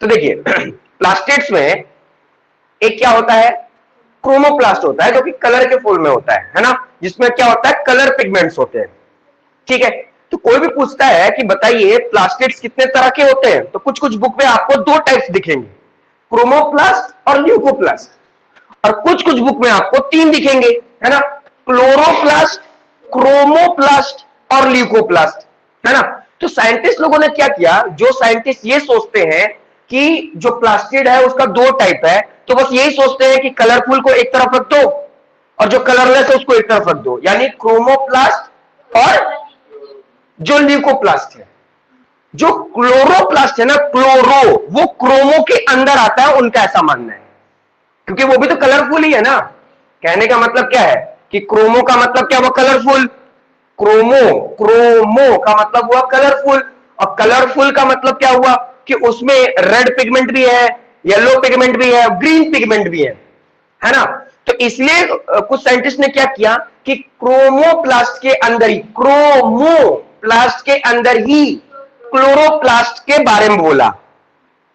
तो देखिए प्लास्टिड्स में एक क्या होता है, क्रोमोप्लास्ट होता है, जो कि कलर के फॉर्म में होता है ना, जिसमें क्या होता है, कलर पिगमेंट्स होते हैं। ठीक है, तो कोई भी पूछता है कि बताइए प्लास्टिड्स कितने तरह के होते हैं, तो कुछ कुछ बुक में आपको दो टाइप्स दिखेंगे, क्रोमोप्लास्ट और ल्यूकोप्लास्ट, और कुछ कुछ बुक में आपको तीन दिखेंगे, है ना, क्लोरोप्लास्ट, क्रोमोप्लास्ट और ल्यूकोप्लास्ट, है ना। तो साइंटिस्ट लोगों ने क्या किया, जो साइंटिस्ट ये सोचते हैं कि जो प्लास्टिड है उसका दो टाइप है, तो बस यही सोचते हैं कि कलरफुल को एक तरफ रख दो और जो कलरलेस है उसको एक तरफ रख दो, यानी क्रोमोप्लास्ट और जो ल्यूकोप्लास्ट है। जो क्लोरोप्लास्ट है ना, क्लोरो, वो क्रोमो के अंदर आता है, उनका ऐसा मानना है, क्योंकि वो भी तो कलरफुल ही है ना। कहने का मतलब क्या है कि क्रोमो का मतलब क्या हुआ, कलरफुल, क्रोमो, क्रोमो का मतलब हुआ कलरफुल, और कलरफुल का मतलब क्या हुआ कि उसमें रेड पिगमेंट भी है, येलो पिगमेंट भी है, ग्रीन पिगमेंट भी है ना। तो इसलिए कुछ साइंटिस्ट ने क्या किया कि क्रोमोप्लास्ट के अंदर ही, क्रोमोप्लास्ट के अंदर ही क्लोरोप्लास्ट के बारे में बोला।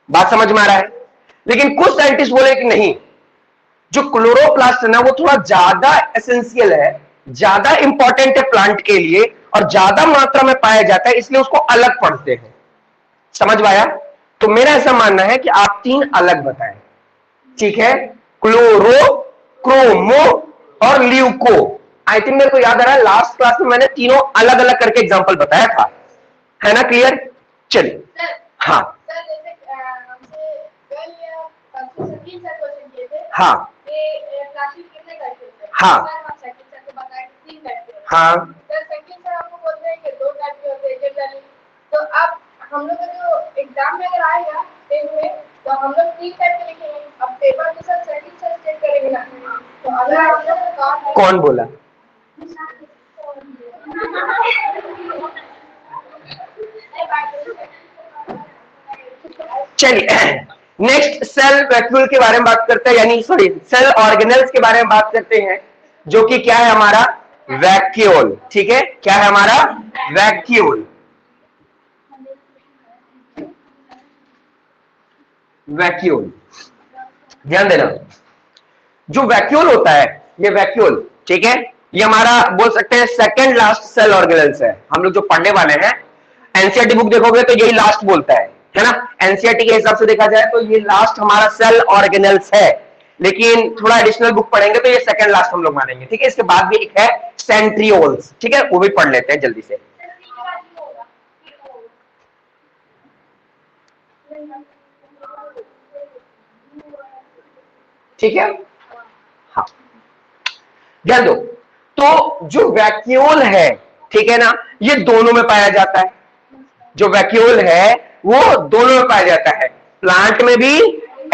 बात समझ में आ रहा है? लेकिन कुछ साइंटिस्ट बोले कि नहीं, जो क्लोरोप्लास्ट है ना वो थोड़ा ज्यादा एसेंशियल है, ज्यादा इंपॉर्टेंट है प्लांट के लिए, और ज्यादा मात्रा में पाया जाता है, इसलिए उसको अलग पढ़ते हैं। समझ में आया? तो मेरा ऐसा मानना है कि आप तीन अलग बताएं, ठीक है, क्लोरो, क्रोमो और ल्यूको। आई थिंक मेरे को याद आ रहा है लास्ट क्लास में मैंने तीनों अलग अलग करके एग्जांपल बताया था, है ना, क्लियर? चलिए, हाँ हाँ हाँ हाँ, तो अब हम लोग का जो एग्जाम में अगर आएगा तो हम लोग तीन टाइप के लिखेंगे। अब पेपर के साथ सेकंड से चेक करेंगे ना, तो अगर हम लोग कौन बोला? चलिए नेक्स्ट सेल वैक्यूल के बारे में बात करते हैं, यानी सॉरी सेल ऑर्गेनेल्स के बारे में बात करते हैं, जो कि क्या है हमारा वैक्यूल। ठीक है, क्या है हमारा वैक्यूल? वैक्यूल, ध्यान देना, जो वैक्यूल होता है, ये वैक्यूल, ठीक है, ये हमारा बोल सकते हैं सेकंड लास्ट सेल ऑर्गेनेल्स है। हम लोग जो पढ़ने वाले हैं, एनसीईआरटी बुक देखोगे तो यही लास्ट बोलता है ना, एनसीईआरटी के हिसाब से देखा जाए तो ये लास्ट हमारा सेल ऑर्गेनेल्स है, लेकिन थोड़ा एडिशनल बुक पढ़ेंगे तो ये सेकंड लास्ट हम लोग मानेंगे। ठीक है, इसके बाद भी एक है सेंट्रियोल्स, ठीक है, वो भी पढ़ लेते हैं जल्दी से। ठीक है, हाँ, ध्यान दो, तो जो वैक्यूल है, ठीक है ना, ये दोनों में पाया जाता है। जो वैक्यूल है वो दोनों में पाया जाता है, प्लांट में भी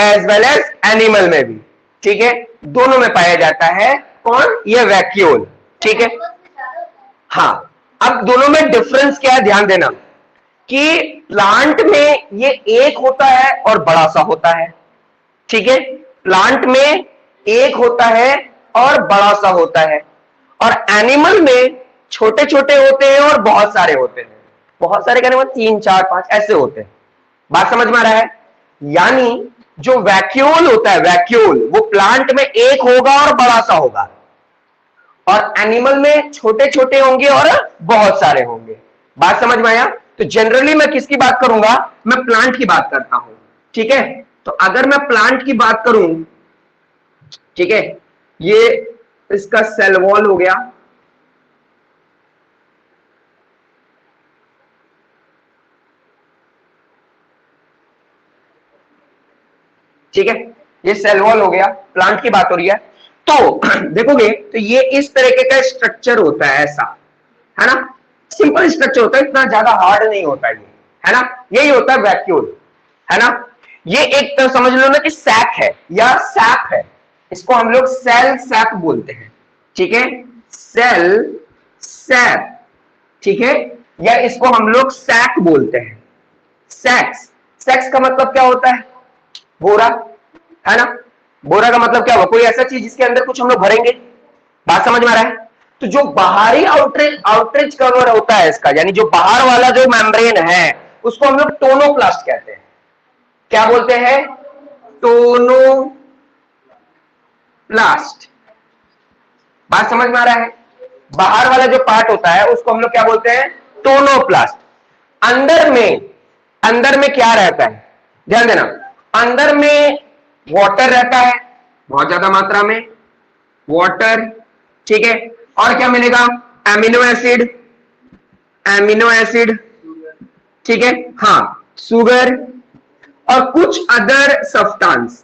एज वेल एज एनिमल में भी, ठीक है, दोनों में पाया जाता है। कौन? ये वैक्यूल, ठीक है, हाँ। अब दोनों में डिफरेंस क्या है, ध्यान देना कि प्लांट में ये एक होता है और बड़ा सा होता है, ठीक है, प्लांट में एक होता है और बड़ा सा होता है, और एनिमल में छोटे छोटे होते हैं और बहुत सारे होते हैं। बहुत सारे कहने मतलब 3 4 5 ऐसे होते हैं। बात समझ में आ रहा है? यानी जो वैक्यूल होता है, वैक्यूल वो प्लांट में एक होगा और बड़ा सा होगा, और एनिमल में छोटे छोटे होंगे और बहुत सारे होंगे। बात समझ में आया? तो जनरली मैं किसकी बात करूंगा, मैं प्लांट की बात करता हूं, ठीक है। तो अगर मैं प्लांट की बात करूं, ठीक है, ये इसका सेल वॉल हो गया, ठीक है, ये सेल वॉल हो गया, प्लांट की बात हो रही है। तो देखोगे तो ये इस तरीके का स्ट्रक्चर होता है, ऐसा, है ना, सिंपल स्ट्रक्चर होता है, इतना ज्यादा हार्ड नहीं होता है ना, यही होता है वैक्यूल, है ना। ये एक तरह समझ लो ना कि सैक है या सैप है, इसको हम लोग सेल सैप बोलते हैं, ठीक है, सेल सैप, ठीक है, या इसको हम लोग सैक बोलते हैं, सैक्स। सैक्स का मतलब क्या होता है? बोरा, है ना। बोरा का मतलब क्या होगा? कोई ऐसा चीज जिसके अंदर कुछ हम लोग भरेंगे। बात समझ में आ रहा है? तो जो बाहरी आउटरीच कवर होता है इसका, यानी जो बाहर वाला जो मेम्ब्रेन है, उसको हम लोग टोनोप्लास्ट कहते हैं, क्या बोलते हैं? टोनोप्लास्ट। बात समझ में आ रहा है? बाहर वाला जो पार्ट होता है उसको हम लोग क्या बोलते हैं? टोनोप्लास्ट। अंदर में क्या रहता है? ध्यान देना, अंदर में वाटर रहता है, बहुत ज्यादा मात्रा में वाटर, ठीक है। और क्या मिलेगा? एमिनो एसिड, ठीक है, हाँ, शुगर और कुछ अदर सब्सटेंस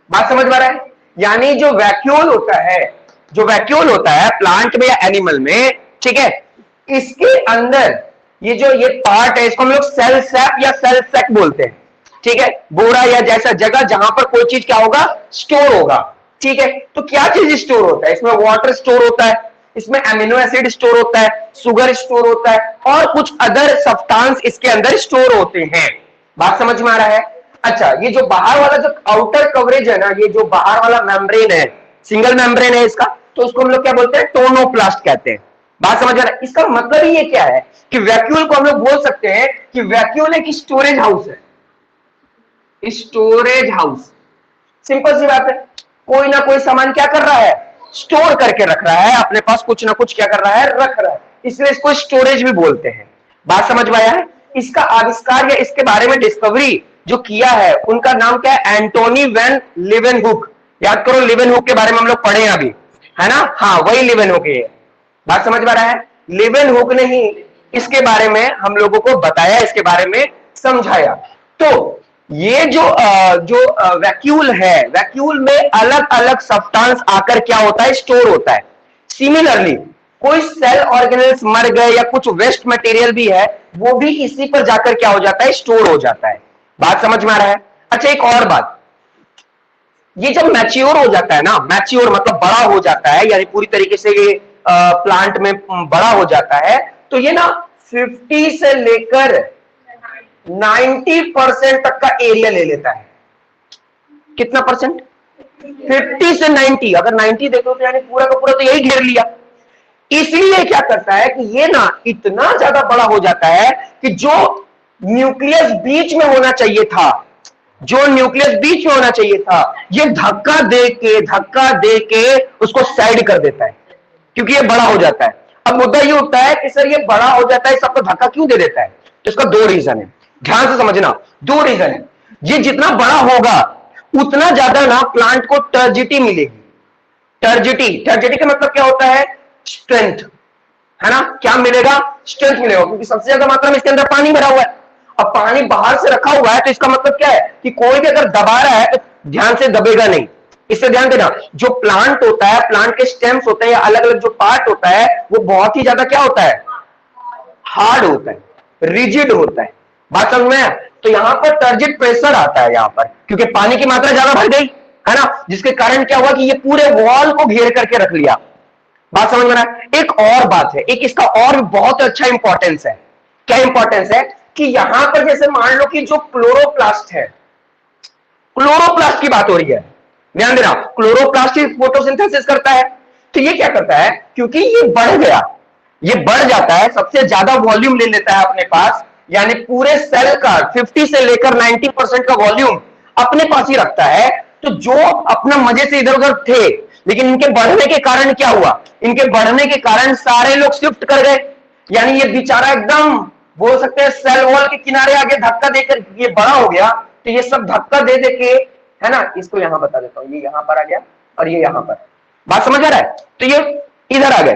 बात समझ में आ रहा है? यानी जो वैक्यूल होता है प्लांट में या एनिमल में, ठीक है, इसके अंदर ये पार्ट है, इसको हम लोग सेल सैप या सेल सैक बोलते हैं, ठीक है। बोरा या जैसा जगह जहां पर कोई चीज क्या होगा? स्टोर होगा, ठीक है। तो क्या चीज स्टोर होता है? इसमें वाटर स्टोर होता है, इसमें एमिनो एसिड स्टोर होता है, शुगर स्टोर होता है और कुछ अदर सब्सटेंस इसके अंदर स्टोर होते हैं। बात समझ में आ रहा है? अच्छा, ये जो बाहर वाला जो आउटर कवरेज है ना, ये जो बाहर वाला मेम्ब्रेन है, सिंगल मेम्ब्रेन है इसका, तो उसको हम लोग क्या बोलते हैं? टोनोप्लास्ट कहते हैं। बात समझ आ रहा है? इसका मतलब ही ये क्या है कि वैक्यूल को हम लोग बोल सकते हैं कि वैक्यूल एक स्टोरेज हाउस है, स्टोरेज हाउस। सिंपल सी बात है, कोई ना कोई सामान क्या कर रहा है? स्टोर करके रख रहा है, अपने पास कुछ ना कुछ क्या कर रहा है? रख रहा है, इसलिए इसको स्टोरेज भी बोलते हैं। बात समझ में आया है? इसका आविष्कार या इसके बारे में डिस्कवरी जो किया है उनका नाम क्या है? Antonie van Leeuwenhoek. याद करो, लीवेनहुक के बारे में हम लोग पढ़े अभी, है ना? हाँ, वही लीवेनहुक है। बात समझ में आ रहा है? लीवेनहुक ने ही इसके बारे में हम लोगों को बताया, इसके बारे में समझाया। तो ये जो वैक्यूल है, वैक्यूल में अलग अलग सब्सटेंस आकर क्या होता है? स्टोर होता है। सिमिलरली कोई सेल ऑर्गेनेल्स मर गए या कुछ वेस्ट मटेरियल भी है, वो भी इसी पर जाकर क्या हो जाता है? स्टोर हो जाता है। बात समझ में आ रहा है? अच्छा, एक और बात, ये जब मैच्योर हो जाता है ना, मैच्योर मतलब बड़ा हो जाता है, यानी पूरी तरीके से ये प्लांट में बड़ा हो जाता है, तो ये ना 50 से लेकर 90% तक का एरिया ले लेता है। कितना परसेंट? 50 से 90। अगर 90 देखो तो यानी पूरा का पूरा तो यही घेर लिया। इसलिए क्या करता है कि ये ना इतना ज्यादा बड़ा हो जाता है कि जो न्यूक्लियस बीच में होना चाहिए था, ये धक्का दे के उसको साइड कर देता है, क्योंकि ये बड़ा हो जाता है। अब मुद्दा ये उठता है कि सर ये बड़ा हो जाता है, सबको धक्का क्यों दे देता है? तो इसका दो रीजन है, ध्यान से समझना। दो रीजन है। ये जितना बड़ा होगा उतना ज्यादा ना प्लांट को टर्जिटी मिलेगी। टर्जिटी का मतलब क्या होता है? स्ट्रेंथ, है ना? क्या मिलेगा? स्ट्रेंथ मिलेगा, क्योंकि सबसे ज्यादा मात्रा में इसके अंदर पानी भरा हुआ है। अब पानी बाहर से रखा हुआ है तो इसका मतलब क्या है कि कोई भी अगर दबा रहा है तो ध्यान से दबेगा नहीं। इससे ध्यान देना, जो प्लांट होता है, प्लांट के स्टेम्स होते हैं या अलग अलग जो पार्ट होता है, वो बहुत ही ज्यादा क्या होता है? हार्ड होता है, रिजिड होता है। बात समझ में? तो यहां पर टर्जिट प्रेशर आता है यहां पर, क्योंकि पानी की मात्रा ज्यादा भर गई, है ना? जिसके कारण क्या हुआ कि ये पूरे वॉल को घेर करके रख लिया। बात समझ में? एक और बात है, एक इसका और बहुत अच्छा इंपॉर्टेंस है। क्या इंपॉर्टेंस है? कि यहां पर जैसे मान लो कि जो क्लोरोप्लास्ट है, क्लोरोप्लास्ट की बात हो रही है, ध्यान देना, क्लोरोप्लास्ट ही फोटोसिंथेसिस करता है। तो ये क्या करता है? क्योंकि ये बढ़ गया, ये बढ़ जाता है, सबसे ज्यादा वॉल्यूम ले लेता है अपने पास, यानी पूरे सेल का 50 से लेकर 90% का वॉल्यूम अपने पास ही रखता है। तो जो अपना मजे से इधर उधर थे, लेकिन इनके बढ़ने के कारण क्या हुआ? इनके बढ़ने के कारण सारे लोग शिफ्ट कर गए, यानी ये बेचारा एकदम बोल सकते हैं सेल वॉल के किनारे आगे धक्का देकर ये बड़ा हो गया। तो ये सब धक्का दे दे के, है ना, इसको यहां बता देता हूं, ये यहां पर आ गया और ये यहां पर। बात समझ आ रहा है? तो ये इधर आ गए,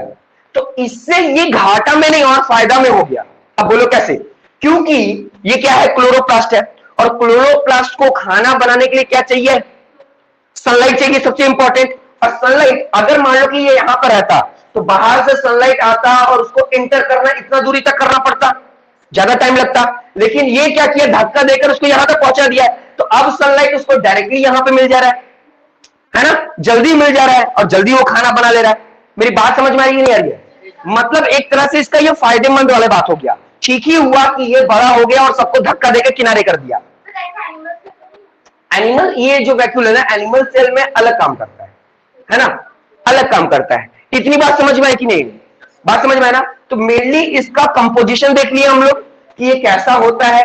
तो इससे ये घाटा में नहीं और फायदा में हो गया। अब बोलो कैसे? क्योंकि ये क्या है? क्लोरोप्लास्ट है, और क्लोरोप्लास्ट को खाना बनाने के लिए क्या चाहिए? सनलाइट चाहिए, सबसे इंपॉर्टेंट। और सनलाइट अगर मान लो कि ये यहां पर रहता तो बाहर से सनलाइट आता और उसको इंटर करना इतना दूरी तक करना पड़ता, ज्यादा टाइम लगता। लेकिन ये क्या किया? धक्का देकर उसको यहां तक पहुंचा दिया, तो अब सनलाइट उसको डायरेक्टली यहां पे मिल जा रहा है ना? जल्दी मिल जा रहा है और जल्दी वो खाना बना ले रहा है। मेरी बात समझ में आ रही है नहीं आ रही है? मतलब एक तरह से इसका ये फायदेमंद वाली बात हो गया। ठीक ही हुआ कि ये बड़ा हो गया और सबको धक्का देकर किनारे कर दिया। एनिमल, ये जो वैक्यूल है ना, एनिमल सेल में अलग काम करता है ना? अलग काम करता है। इतनी बात समझ में आई कि नहीं? बात समझ में आया ना? तो मेनली इसका कंपोजिशन देख लिया हम लोग कि ये कैसा होता है,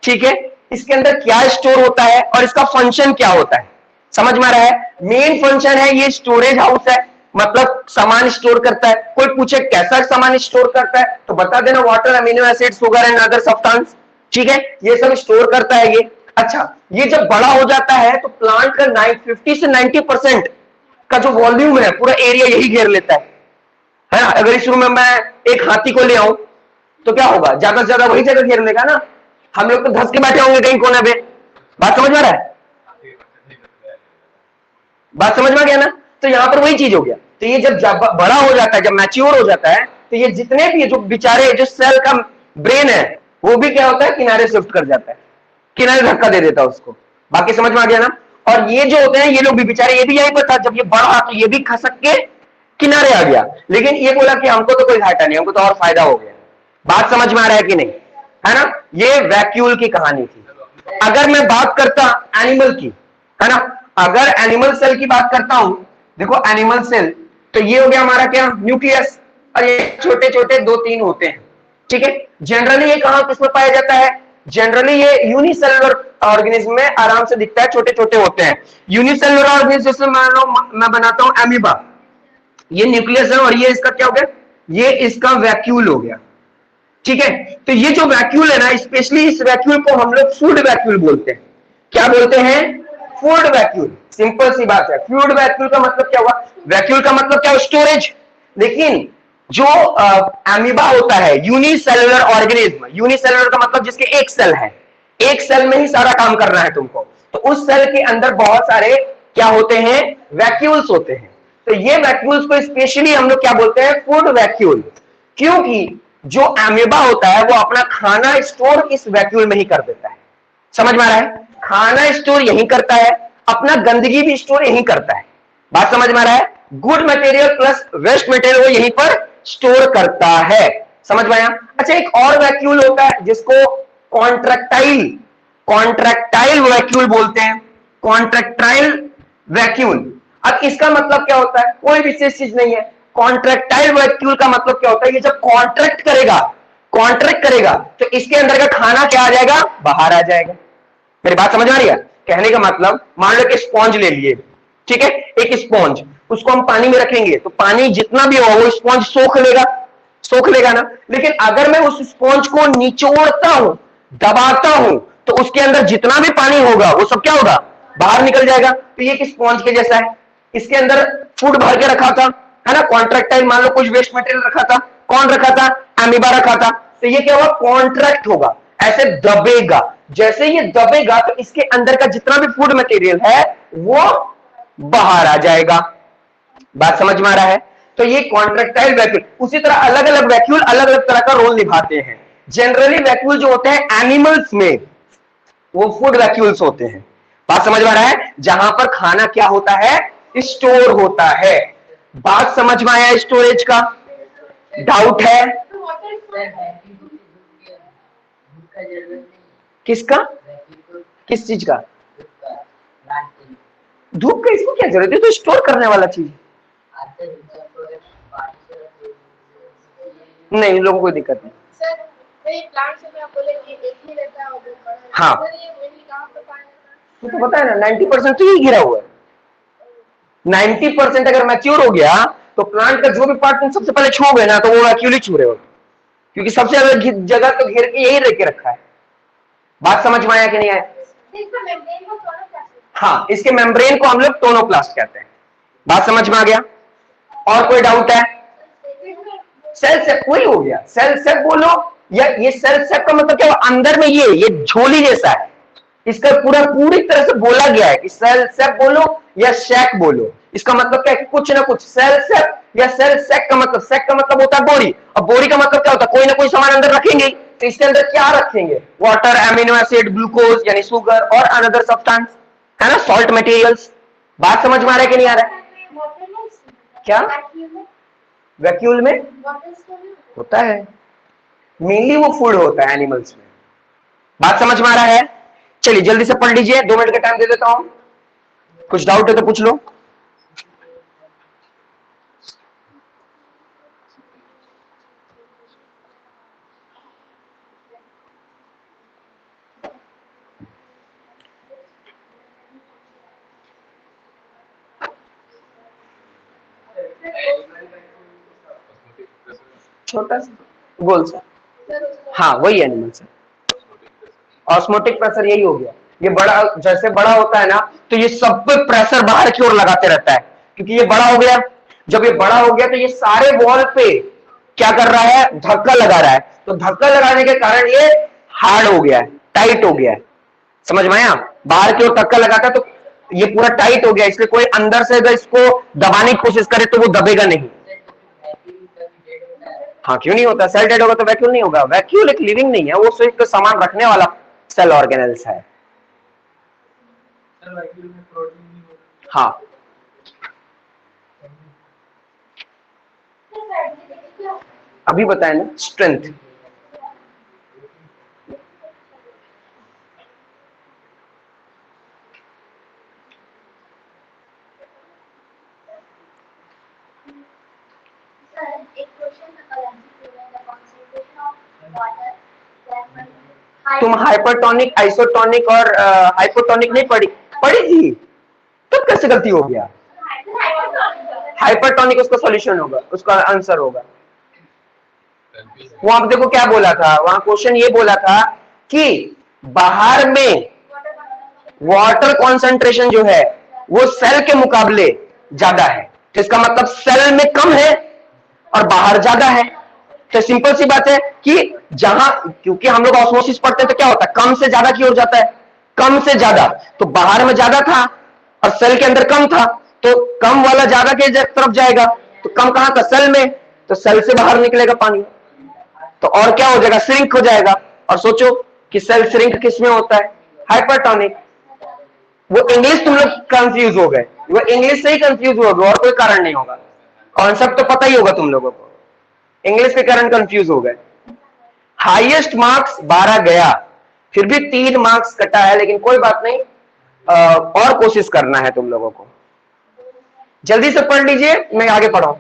ठीक है, इसके अंदर क्या स्टोर होता है और इसका फंक्शन क्या होता है, समझ में आ रहा है? मेन फंक्शन है ये स्टोरेज हाउस है, मतलब सामान स्टोर करता है। कोई पूछे कैसा सामान स्टोर करता है तो बता देना, water, amino acid, sugar and other substance, ठीक है, ये सब स्टोर करता है ये। अच्छा, ये जब बड़ा हो जाता है तो प्लांट का 50 से 90% का जो वॉल्यूम है पूरा एरिया यही घेर लेता है ना? अगर इस रूम में मैं एक हाथी को ले आऊं तो क्या होगा, ज्यादा से ज्यादा वही जगह घेर लेगा ना, हम लोग तो धस के बैठे होंगे कहीं कोने पे। बात समझ में आ रहा है? बात समझ में आ गया ना? तो यहां पर वही चीज हो गया। तो ये जब बड़ा हो जाता है, जब मैच्योर हो जाता है, तो ये जितने भी जो बेचारे जो सेल का ब्रेन है वो भी क्या होता है, किनारे शिफ्ट कर जाता है, किनारे धक्का दे देता है उसको। बाकी समझ में आ गया ना? और ये जो होते हैं ये लोग भी बेचारे, ये भी यही पर था, जब ये बड़ा तो ये भी खसक के किनारे आ गया, लेकिन ये बोला कि हमको तो कोई घाटा नहीं, हमको तो और फायदा हो गया। बात समझ में आ रहा है कि नहीं, है ना? ये वैक्यूल की कहानी थी। अगर मैं बात करता एनिमल की, है ना, अगर एनिमल सेल की बात करता हूं, देखो एनिमल सेल, तो ये हो गया हमारा क्या, न्यूक्लियस, और ये छोटे छोटे 2-3 होते हैं, ठीक है। जनरली ये कहां किसमें पाया जाता है, जनरली ये यूनिसेलुलर ऑर्गेनिज्म में आराम से दिखता है, छोटे छोटे होते हैं। यूनिसेलुलर ऑर्गेनिज्म जैसे मान लो मैं बनाता हूं एमीबा, ये न्यूक्लियस है और ये इसका क्या हो गया, ये इसका वैक्यूल हो गया, ठीक है। तो ये जो वैक्यूल है ना, स्पेशली इस वैक्यूल को हम लोग फूड वैक्यूल बोलते हैं। क्या बोलते हैं, फूड वैक्यूल। सिंपल सी बात है, फूड वैक्यूल का मतलब क्या हुआ, वैक्यूल का मतलब क्या, स्टोरेज। लेकिन जो अमीबा होता है, यूनिसेलुलर ऑर्गेनिज्म, यूनिसेलुलर का मतलब जिसके एक सेल है, एक सेल में ही सारा काम करना है तुमको, तो उस सेल के अंदर बहुत सारे क्या होते हैं, वैक्यूल्स होते हैं। तो ये वैक्यूल्स को स्पेशली हम लोग क्या बोलते हैं, फूड वैक्यूल, क्योंकि जो अमीबा होता है वो अपना खाना स्टोर इस वैक्यूल में ही कर देता है। समझ में आ रहा है, खाना स्टोर यही करता है, अपना गंदगी भी स्टोर यही करता है। बात समझ में आ रहा है, good material plus waste material वो यहीं पर स्टोर करता है। समझ में आया? अच्छा, एक और वैक्यूल होता है जिसको कॉन्ट्रैक्टाइल, कॉन्ट्रैक्टाइल वैक्यूल बोलते हैं, कॉन्ट्रैक्टाइल वैक्यूल। अब इसका मतलब क्या होता है, कोई विशेष चीज नहीं है। कॉन्ट्रैक्टाइल वैक्यूल का मतलब क्या होता है, ये जब कॉन्ट्रैक्ट करेगा, कॉन्ट्रैक्ट करेगा तो इसके अंदर का खाना क्या आ जाएगा, बाहर आ जाएगा। मेरी बात समझ आ रही है? कहने का मतलब, मान लो कि स्पॉन्ज ले लिए, ठीक है, एक स्पॉन्ज, उसको हम पानी में रखेंगे तो पानी जितना भी होगा वो स्पॉन्ज सोख लेगा, सोख लेगा ना। लेकिन अगर मैं उस स्पॉन्ज को निचोड़ता हूं, दबाता हूं, तो उसके अंदर जितना भी पानी होगा वो सब क्या होगा, बाहर निकल जाएगा। तो ये एक स्पॉन्ज के जैसा है, इसके अंदर फूड भर के रखा था, है ना, कॉन्ट्रैक्टाइल, मान लो कुछ वेस्ट मटेरियल रखा था, कौन रखा था, अमीबा रखा था, तो ये क्या होगा, कॉन्ट्रैक्ट होगा, ऐसे दबेगा। जैसे ये दबेगा तो इसके अंदर का जितना भी फूड मटेरियल है वो बाहर आ जाएगा। बात समझ में आ रहा है? तो ये कॉन्ट्रैक्टाइल वैक्यूल। उसी तरह अलग अलग वैक्यूल अलग अलग तरह का रोल निभाते हैं। जनरली वैक्यूल जो होते हैं एनिमल्स में वो फूड वैक्यूल्स होते हैं। बात समझ में आ रहा है, जहां पर खाना क्या होता है, स्टोर होता है। बात समझ में आया स्टोरेज का, डाउट है किसका, किस चीज का, धूप का इसको क्या जरूरत है, तो स्टोर करने वाला चीज नहीं, लोगों को दिक्कत नहीं। सर प्लांट से आप बोले कि एक ही रहता है और वो बड़ा है, हाँ, सर ये मेनली कहां पे पाया जाता है, तो पता है ना 90% तो यही गिरा हुआ है। 90% अगर मैच्योर हो गया तो प्लांट का जो भी पार्ट तुम सबसे पहले छूओगे ना तो वो वैक्यूल ही छू रहे हो, क्योंकि सबसे ज्यादा जगह तो घेर के यही रह के रखा है। बात समझ में आया कि नहीं आया? हाँ, इसके मेम्ब्रेन को हम लोग टोनोप्लास्ट कहते हैं। बात समझ में आ गया? और कोई डाउट है? सेल सेप वही हो गया, सेल सेप बोलो या ये सेल सेप का मतलब क्या हुआ, अंदर में ये झोली जैसा है, इसका पूरी तरह से बोला गया है कि सेल सेप बोलो या शैक बोलो, इसका मतलब क्या है कि कुछ ना कुछ सेल सेप या सेल सैक का मतलब, सैक का मतलब होता है बोरी, और बोरी का मतलब क्या होता है, कोई ना कोई सामान अंदर रखेंगे, तो इसके अंदर क्या रखेंगे, वाटर, एमिनो एसिड, ग्लूकोज यानी शुगर और अनदर सब्सटेंस, है ना, सॉल्ट मटेरियल्स। बात समझ में आ रहा है कि नहीं आ रहा है? क्या वैक्यूल में होता है, मेनली वो फूड होता है एनिमल्स में। बात समझ में आ रहा है? चलिए जल्दी से पढ़ लीजिए, 2 मिनट का टाइम दे देता हूं, कुछ डाउट है तो पूछ लो। छोटा सा गोल सा, हाँ वही एनिमल सर। ऑस्मोटिक प्रेशर यही हो गया, ये बड़ा जैसे बड़ा होता है ना तो ये सब पे प्रेशर बाहर की ओर लगाते रहता है, क्योंकि ये बड़ा हो गया। जब ये बड़ा हो गया तो ये सारे वॉल पे क्या कर रहा है, धक्का लगा रहा है, तो धक्का लगाने के कारण ये हार्ड हो गया है, टाइट हो गया है। समझ में आया? बाहर की ओर धक्का लगाता तो ये पूरा टाइट हो गया, इसलिए कोई अंदर से अगर इसको दबाने की कोशिश करे तो वो दबेगा नहीं। हाँ क्यों नहीं होता, सेल डेड होगा तो वैक्यूल नहीं होगा, वैक्यूल एक लिविंग नहीं है, वो सिर्फ सामान रखने वाला सेल ऑर्गेनेल्स है। हाँ अभी बताए ना, स्ट्रेंथ। तुम हाइपरटोनिक, आइसोटोनिक और हाइपोटोनिक नहीं पढ़ी? पढ़ी थी, तब कैसे गलती हो गया? हाइपरटोनिक उसका सॉल्यूशन होगा, उसका आंसर होगा। वहां देखो क्या बोला था, वहां क्वेश्चन ये बोला था कि बाहर में वाटर कॉन्सेंट्रेशन जो है वो सेल के मुकाबले ज्यादा है, तो इसका मतलब सेल में कम है और बाहर ज्यादा है। तो सिंपल सी बात है कि जहां, क्योंकि हम लोग ऑस्मोसिस पढ़ते हैं तो क्या होता है, कम से ज्यादा की ओर जाता है, कम से ज्यादा, तो बाहर में ज्यादा था और सेल के अंदर कम था, तो कम वाला ज्यादा के तरफ जाएगा, तो कम कहां था, सेल में, तो सेल से बाहर निकलेगा पानी, तो और क्या हो जाएगा, श्रिंक हो जाएगा। और सोचो कि सेल श्रिंक किस में होता है, हाइपरटोनिक। वो इंग्लिश तुम लोग कंफ्यूज हो गए, वो इंग्लिश से ही कंफ्यूज हो गए और कोई कारण नहीं होगा, कॉन्सेप्ट तो पता ही होगा तुम लोगों को, इंग्लिश के कारण कंफ्यूज हो गए। हाईएस्ट मार्क्स 12 गया, फिर भी 3 मार्क्स कटा है, लेकिन कोई बात नहीं, और कोशिश करना है तुम लोगों को। जल्दी से पढ़ लीजिए, मैं आगे पढ़ाऊं।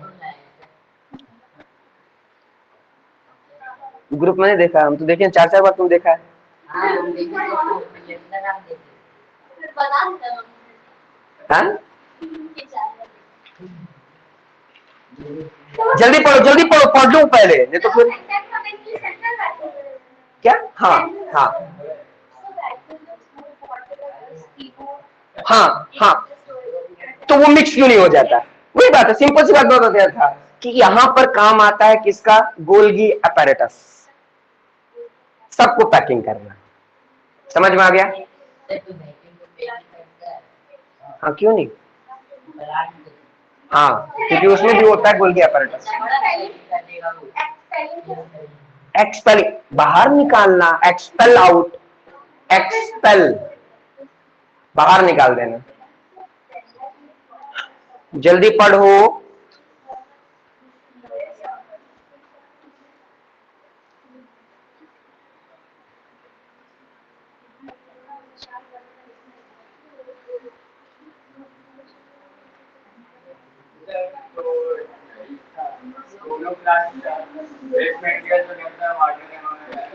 ग्रुप में नहीं देखा, हम तो देखे 4-4 बार, तुम देखा है? हाँ? जल्दी पढ़ो, पढ़ लूं पहले, नहीं तो फिर क्या। हाँ हाँ हाँ हाँ, तो वो मिक्स क्यों नहीं हो जाता, वही बात है, सिंपल सी बात बता दिया था कि यहां पर काम आता है किसका, गोल्गी अपैरेटस, सबको पैकिंग करना। समझ में आ गया? हाँ क्यों नहीं, हाँ क्योंकि उसमें भी होता है गोल्गी अपैरेटस। एक्सपेल, बाहर निकालना, एक्सपेल आउट, एक्सपेल, बाहर निकाल देना। जल्दी पढ़ो।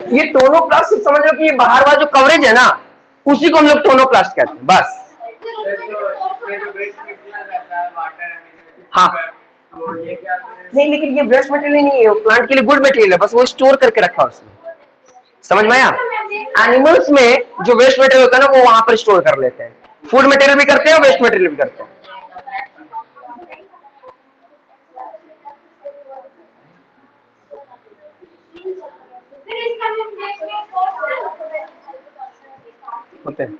ये टोनोप्लास्ट समझ लो कि ये बाहर वाला जो कवरेज है ना, उसी को हम लोग टोनोप्लास्ट कहते हैं, बस। हाँ नहीं, लेकिन ये वेस्ट मटेरियल नहीं है, प्लांट के लिए गुड मटेरियल है, बस वो स्टोर करके रखा उसने। समझ में आया? एनिमल्स में जो वेस्ट मटेरियल होता है ना, वो वहां पर स्टोर कर लेते हैं, फूड मटेरियल भी करते हैं, वेस्ट मटेरियल भी करते हैं। होते हैं।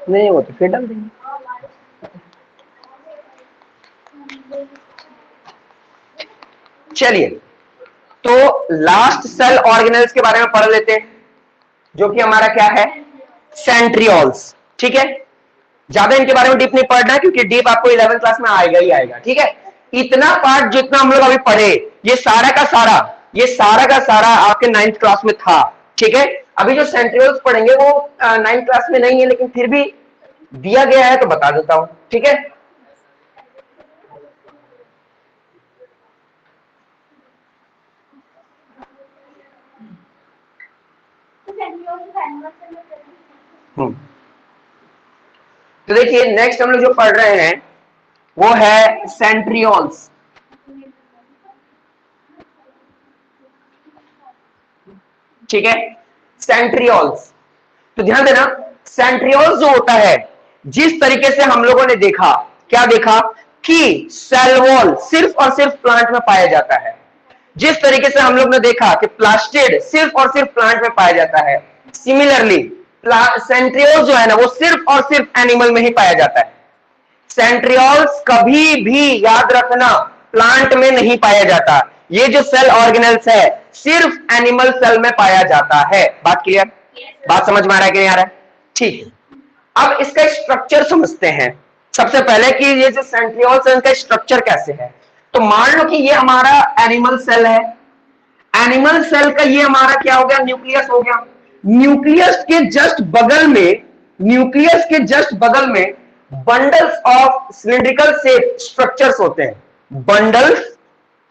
नहीं वो तो फिर डाल देंगे। चलिए, तो लास्ट सेल ऑर्गेनेल्स के बारे में पढ़ लेते हैं, जो कि हमारा क्या है, सेंट्रियोल्स। ठीक है, ज्यादा इनके बारे में डीप नहीं पढ़ना है, क्योंकि डीप आपको 11th क्लास में आएगा ही आएगा। ठीक है, इतना पार्ट जितना हम लोग अभी पढ़े, ये सारा का सारा आपके 9th क्लास में था। ठीक है, अभी जो सेंट्रियोल्स पढ़ेंगे वो 9th क्लास में नहीं है, लेकिन फिर भी दिया गया है तो बता देता हूं। ठीक है, तो देखिए नेक्स्ट हम लोग जो पढ़ रहे हैं वो है सेंट्रियोल्स। ठीक है, सेंट्रियोल्स। तो ध्यान देना, सेंट्रियोल्स जो होता है, जिस तरीके से हम लोगों ने देखा, क्या देखा कि सेल वॉल सिर्फ और सिर्फ प्लांट में पाया जाता है। जिस तरीके से हम लोग ने देखा कि प्लास्टिड सिर्फ और सिर्फ प्लांट में पाया जाता है, सिमिलरली सेंट्रियोल्स जो है ना वो सिर्फ और सिर्फ एनिमल में ही पाया जाता है। सेंट्रियोल्स कभी भी याद रखना प्लांट में नहीं पाया जाता। ये जो सेल ऑर्गेनेल्स है सिर्फ एनिमल सेल में पाया जाता है। बात क्लियर? बात समझ में आ रहा है कि नहीं आ रहा है? ठीक है, अब इसका स्ट्रक्चर समझते हैं सबसे पहले कि ये जो सेंट्रियोल्स है इनका स्ट्रक्चर कैसे है। तो मान लो कि ये हमारा एनिमल सेल है। एनिमल सेल का ये हमारा क्या हो गया, न्यूक्लियस हो गया। न्यूक्लियस के जस्ट बगल में, न्यूक्लियस के जस्ट बगल में bundles of cylindrical shape structures होते हैं। Bundles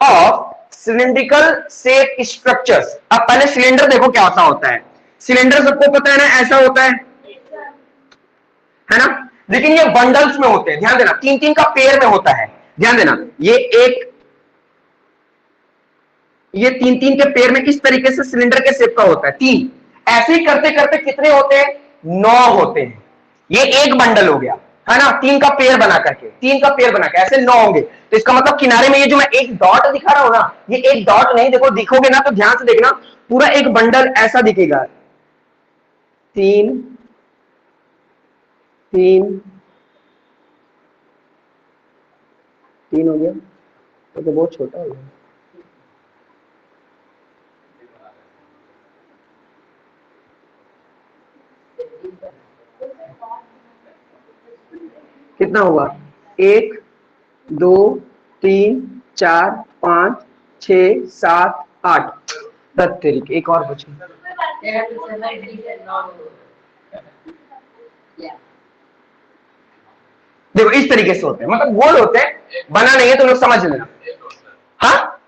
of cylindrical shape structures. अब पहले सिलेंडर देखो क्या होता है। सिलेंडर सबको पता है ना, ऐसा होता है ना, लेकिन ये बंडल्स में होते हैं। ध्यान देना, तीन तीन का पेयर में होता है। ध्यान देना, ये तीन तीन के पेयर में इस तरीके से सिलेंडर के शेप का होता है, तीन। ऐसे ही करते करते कितने होते हैं, 9 होते हैं। ये एक बंडल हो गया, है ना, तीन का पेयर बना करके, तीन का पेयर बना के ऐसे 9 होंगे। तो इसका मतलब किनारे में ये जो मैं एक डॉट दिखा रहा हूं ना, ये एक डॉट नहीं, देखो दिखोगे ना तो ध्यान से देखना, पूरा एक बंडल ऐसा दिखेगा। 3 3 3 हो गया तो बहुत छोटा हो गया। कितना हुआ, 1 2 3 4 5 6 7 8 10 तरीके, एक और बचे। देखो इस तरीके से होते हैं, मतलब गोल होते हैं, बना नहीं है तो लोग समझ लेना। हाँ